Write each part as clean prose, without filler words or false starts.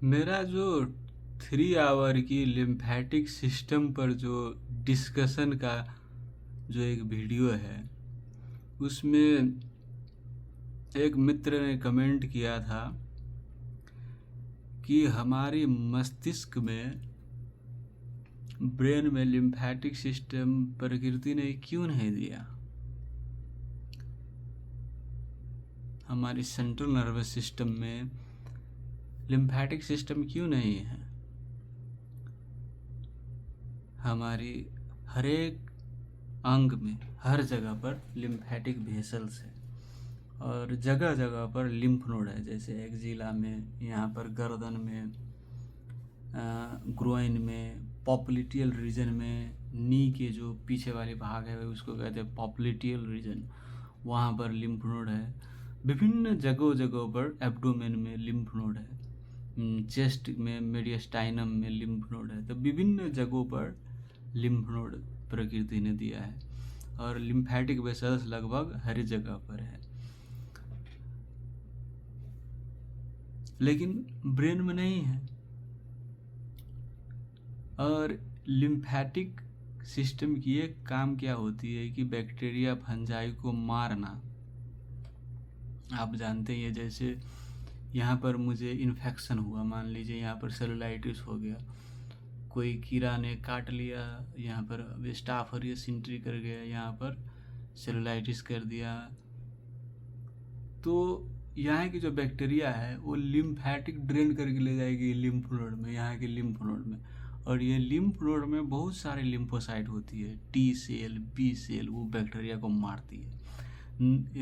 मेरा जो 3 आवर की लिम्फेटिक सिस्टम पर जो डिस्कशन का जो एक वीडियो है, उसमें एक मित्र ने कमेंट किया था कि हमारी मस्तिष्क में, ब्रेन में लिम्फेटिक सिस्टम प्रकृति ने क्यों नहीं दिया। हमारी सेंट्रल नर्वस सिस्टम में लिम्फेटिक सिस्टम क्यों नहीं है। हमारी हर एक अंग में, हर जगह पर लिम्फेटिक वेसल्स है और जगह जगह पर लिम्फ नोड है, जैसे एक्जिला में, यहाँ पर गर्दन में, ग्रोइन में, पॉप्लिटियल रीजन में, नी के जो पीछे वाले भाग है उसको कहते हैं पॉप्लिटियल रीजन, वहाँ पर लिम्फ नोड है। विभिन्न जगहों जगहों पर एब्डोमेन में लिम्फ नोड है, चेस्ट में, मेडियस्टाइनम में लिम्फ नोड है। तो विभिन्न जगहों पर लिम्फ नोड प्रकृति ने दिया है और लिम्फेटिक वेसल्स लगभग हर जगह पर है, लेकिन ब्रेन में नहीं है। और लिम्फेटिक सिस्टम की एक काम क्या होती है कि बैक्टीरिया फंजाई को मारना। आप जानते हैं, जैसे यहाँ पर मुझे इन्फेक्शन हुआ, मान लीजिए यहाँ पर सेलुलाइटिस हो गया, कोई कीड़ा ने काट लिया, यहाँ पर स्टाफ ऑरियस इंट्री कर गया, यहाँ पर सेलुलाइटिस कर दिया, तो यहाँ की जो बैक्टीरिया है वो लिम्फेटिक ड्रेन करके ले जाएगी लिम्फ नोड में, यहाँ के लिम्फ नोड में। और ये लिम्फ नोड में बहुत सारे लिम्फोसाइट होती है, टी सेल, बी सेल, वो बैक्टीरिया को मारती है।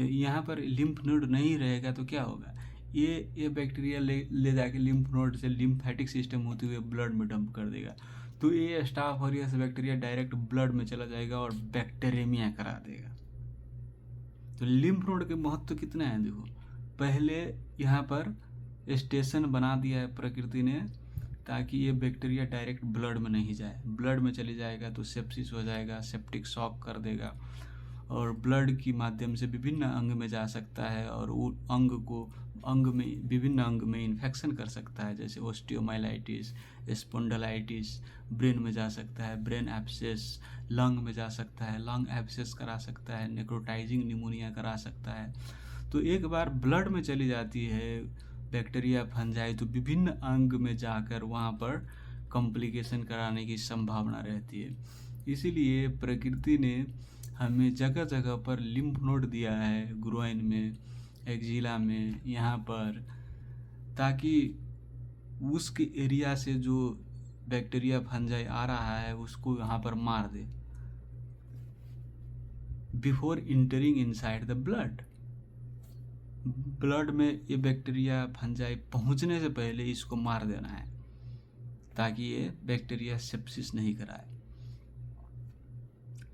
यहाँ पर लिम्फ नोड नहीं रहेगा तो क्या होगा, ये बैक्टीरिया ले जाके लिम्फ नोड से लिम्फेटिक सिस्टम होते हुए ब्लड में डंप कर देगा। तो ये staff aureus bacteria direct blood में चला जाएगा और बैक्टीरेमिया करा देगा। तो लिम्फ नोड के महत्व कितना है देखो। पहले यहाँ पर स्टेशन बना दिया है प्रकृति ने, ताकि ये बैक्टीरिया डायरेक्ट ब्लड में नहीं जाए। ब्लड में चली जाएगा तो सेप्सिस हो जाएगा, सेप्टिक शॉक कर देगा और ब्लड की माध्यम से विभिन्न अंग में जा सकता है और वो अंग में, विभिन्न अंग में इन्फेक्शन कर सकता है, जैसे ओस्टियोमाइलाइटिस, स्पोंडलाइटिस, ब्रेन में जा सकता है, ब्रेन एब्सेस, लंग में जा सकता है, लंग एब्सेस करा सकता है, नेक्रोटाइजिंग निमोनिया करा सकता है। तो एक बार ब्लड में चली जाती है बैक्टीरिया फंजाई तो विभिन्न अंग में जाकर वहाँ पर कॉम्प्लिकेशन कराने की संभावना रहती है। इसीलिए प्रकृति ने हमें जगह जगह पर लिम्फ नोड दिया है, ग्रोइन में, एक्जिला में, यहाँ पर, ताकि उसके एरिया से जो बैक्टीरिया फंजाई आ रहा है उसको यहाँ पर मार दे before entering inside the blood. Blood में ये बैक्टीरिया फंजाई पहुंचने से पहले इसको मार देना है, ताकि ये बैक्टीरिया सेप्सिस नहीं कराए।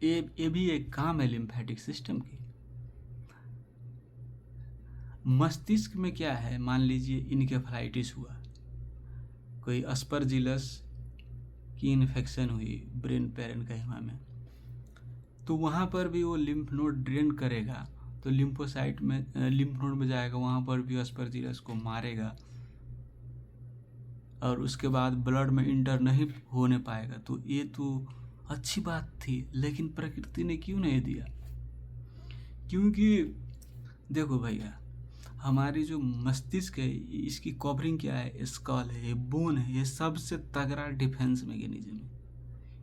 ये भी एक काम है लिम्फेटिक सिस्टम की। मस्तिष्क में क्या है, मान लीजिए इनकेफेलाइटिस हुआ, कोई अस्परजिलस की इन्फेक्शन हुई ब्रेन पैरेन्काइमा में, तो वहाँ पर भी वो लिम्फ नोड ड्रेन करेगा, तो लिम्फोसाइट में, लिम्फ नोड में जाएगा, वहाँ पर भी अस्परजिलस को मारेगा और उसके बाद ब्लड में इंटर नहीं होने पाएगा। तो ये तो अच्छी बात थी, लेकिन प्रकृति ने क्यों नहीं दिया? क्योंकि देखो भैया, हमारी जो मस्तिष्क है इसकी कवरिंग क्या है, स्कल है, ये बोन है, ये सबसे तगड़ा डिफेंस मैकेनिज्म है।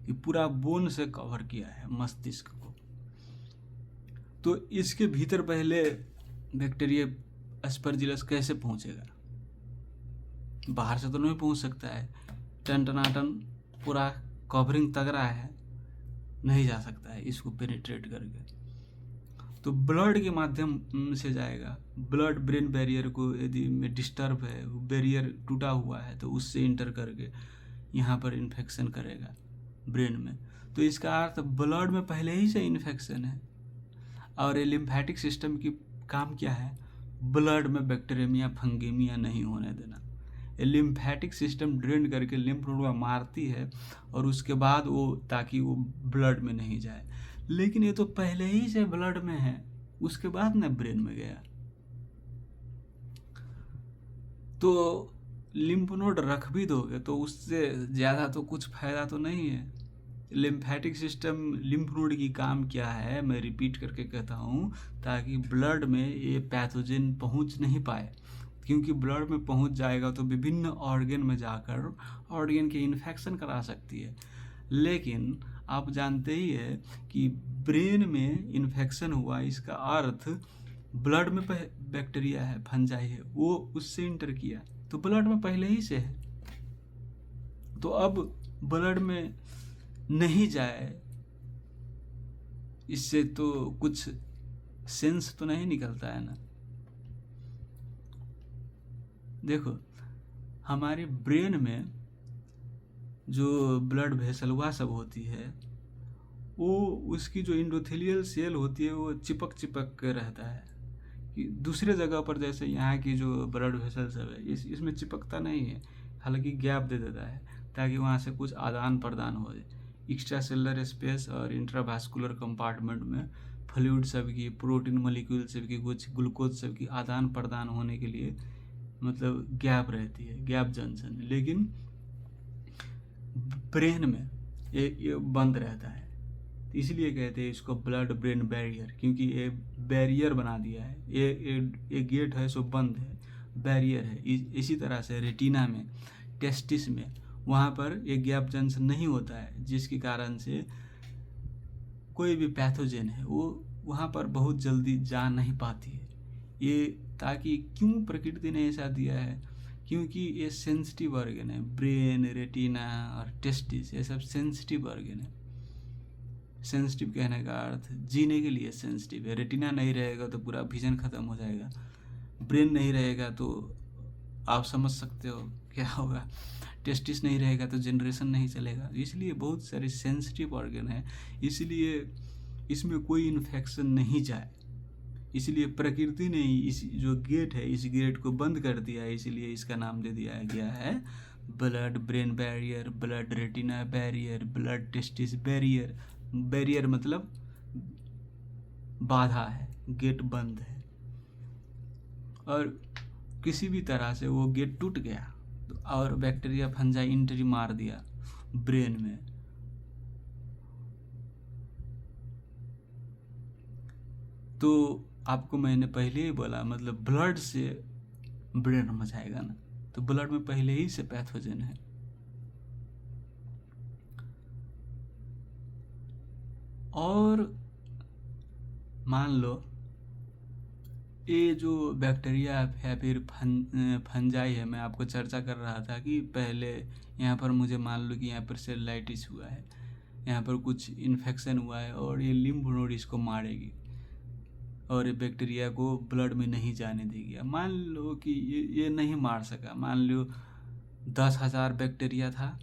ये पूरा बोन से कवर किया है मस्तिष्क को। तो इसके भीतर पहले बैक्टीरिया अस्परजिलस कैसे पहुंचेगा? बाहर से तो नहीं पहुंच सकता है, टन पूरा कवरिंग तगड़ा है, नहीं जा सकता है इसको पेनिट्रेट करके। तो ब्लड के माध्यम से जाएगा। ब्लड ब्रेन बैरियर को यदि में डिस्टर्ब है, वो बैरियर टूटा हुआ है, तो उससे इंटर करके यहाँ पर इन्फेक्शन करेगा ब्रेन में। तो इसका अर्थ ब्लड में पहले ही से इन्फेक्शन है। और ये लिम्फेटिक सिस्टम की काम क्या है, ब्लड में बैक्टीरिया फंगेमिया नहीं होने देना। ये लिम्फेटिक सिस्टम ड्रेन करके लिम्फ नोड में मारती है और उसके बाद वो, ताकि वो ब्लड में नहीं जाए। लेकिन ये तो पहले ही से ब्लड में है, उसके बाद ना ब्रेन में गया। तो लिम्फ नोड रख भी दोगे तो उससे ज़्यादा तो कुछ फ़ायदा तो नहीं है। लिम्फेटिक सिस्टम, लिम्फ नोड की काम क्या है, मैं रिपीट करके कहता हूँ, ताकि ब्लड में ये पैथोजन पहुँच नहीं पाए, क्योंकि ब्लड में पहुँच जाएगा तो विभिन्न ऑर्गन में जाकर ऑर्गन के इन्फेक्शन करा सकती है। लेकिन आप जानते ही है कि ब्रेन में इन्फेक्शन हुआ, इसका अर्थ ब्लड में बैक्टीरिया है, फंजाई है, वो उससे इंटर किया, तो ब्लड में पहले ही से है, तो अब ब्लड में नहीं जाए, इससे तो कुछ सेंस तो नहीं निकलता है ना। देखो, हमारे ब्रेन में जो ब्लड वेसल वह सब होती है, वो उसकी जो एंडोथेलियल सेल होती है वो चिपक चिपक के रहता है कि दूसरे जगह पर, जैसे यहाँ की जो ब्लड वेसल सब है इसमें चिपकता नहीं है, हालांकि गैप दे देता है ताकि वहाँ से कुछ आदान प्रदान हो जाए। एक्स्ट्रा सेलुलर स्पेस और इंट्रावास्कुलर कंपार्टमेंट में फ्लूइड सब की, प्रोटीन मॉलिक्यूल सब की, कुछ ग्लूकोज सब की आदान प्रदान होने के लिए मतलब गैप रहती है, गैप जंक्शन। लेकिन ब्रेन में ये बंद रहता है, इसलिए कहते हैं इसको ब्लड ब्रेन बैरियर, क्योंकि ये बैरियर बना दिया है, ये गेट है सो बंद है, बैरियर है। इसी तरह से रेटिना में, टेस्टिस में, वहाँ पर ये गैप जंक्शन नहीं होता है, जिसके कारण से कोई भी पैथोजन है वो वहाँ पर बहुत जल्दी जा नहीं पाती है। ये ताकि क्यों प्रकृति ने ऐसा दिया है, क्योंकि ये सेंसिटिव ऑर्गन है, ब्रेन, रेटिना और टेस्टिस, ये सब सेंसिटिव ऑर्गन है। सेंसिटिव कहने का अर्थ जीने के लिए सेंसिटिव है। रेटिना नहीं रहेगा तो पूरा विजन खत्म हो जाएगा, ब्रेन नहीं रहेगा तो आप समझ सकते हो क्या होगा, टेस्टिस नहीं रहेगा तो जनरेशन नहीं चलेगा। इसलिए बहुत सारे सेंसिटिव ऑर्गन है, इसलिए इसमें कोई इन्फेक्शन नहीं जाए, इसलिए प्रकृति ने इस जो गेट है इस गेट को बंद कर दिया है, इसलिए इसका नाम दे दिया गया है blood brain barrier, blood retina barrier, blood testis barrier. Barrier मतलब बाधा है, गेट बंद है, और किसी भी तरह से वो गेट टूट गया और बैक्टीरिया फंजाई एंट्री मार दिया ब्रेन में, तो आपको मैंने पहले ही बोला, मतलब ब्लड से ब्रेन में जाएगा ना, तो ब्लड में पहले ही से पैथोजन है। और मान लो ये जो बैक्टीरिया है फिर फंजाई है, मैं आपको चर्चा कर रहा था कि पहले यहाँ पर मुझे मान लो कि यहाँ पर सेल्युलाइटिस हुआ है, यहाँ पर कुछ इन्फेक्शन हुआ है और ये लिम्फ नोड इसको मारेगी और ये बैक्टीरिया को ब्लड में नहीं जाने देगी। मान लो कि ये नहीं मार सका, मान लो 10,000 बैक्टीरिया था,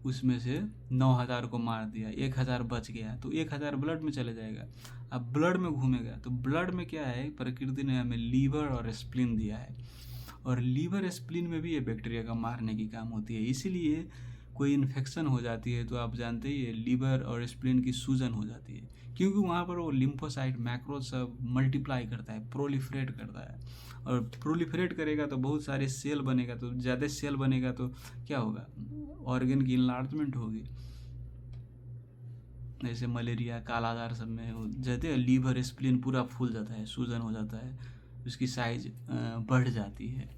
उसमें से 9,000 को मार दिया, 1,000 बच गया, तो 1,000 ब्लड में चले जाएगा। अब ब्लड में घूमेगा तो ब्लड में क्या है, प्रकृति ने हमें लीवर और स्प्लीन दिया है, और लीवर स्प्लीन में भी ये बैक्टीरिया का मारने की काम होती है। इसीलिए कोई इन्फेक्शन हो जाती है तो आप जानते ही है लीवर और स्प्लीन की सूजन हो जाती है, क्योंकि वहाँ पर वो लिम्फोसाइट मैक्रो सब मल्टीप्लाई करता है, प्रोलिफरेट करता है, और प्रोलिफरेट करेगा तो बहुत सारे सेल बनेगा, तो ज़्यादा सेल बनेगा तो क्या होगा, ऑर्गन की इनलार्जमेंट होगी। जैसे मलेरिया, कालाजार सब में हो जाते हैं, लीवर स्प्लीन पूरा फूल जाता है, सूजन हो जाता है, उसकी साइज बढ़ जाती है।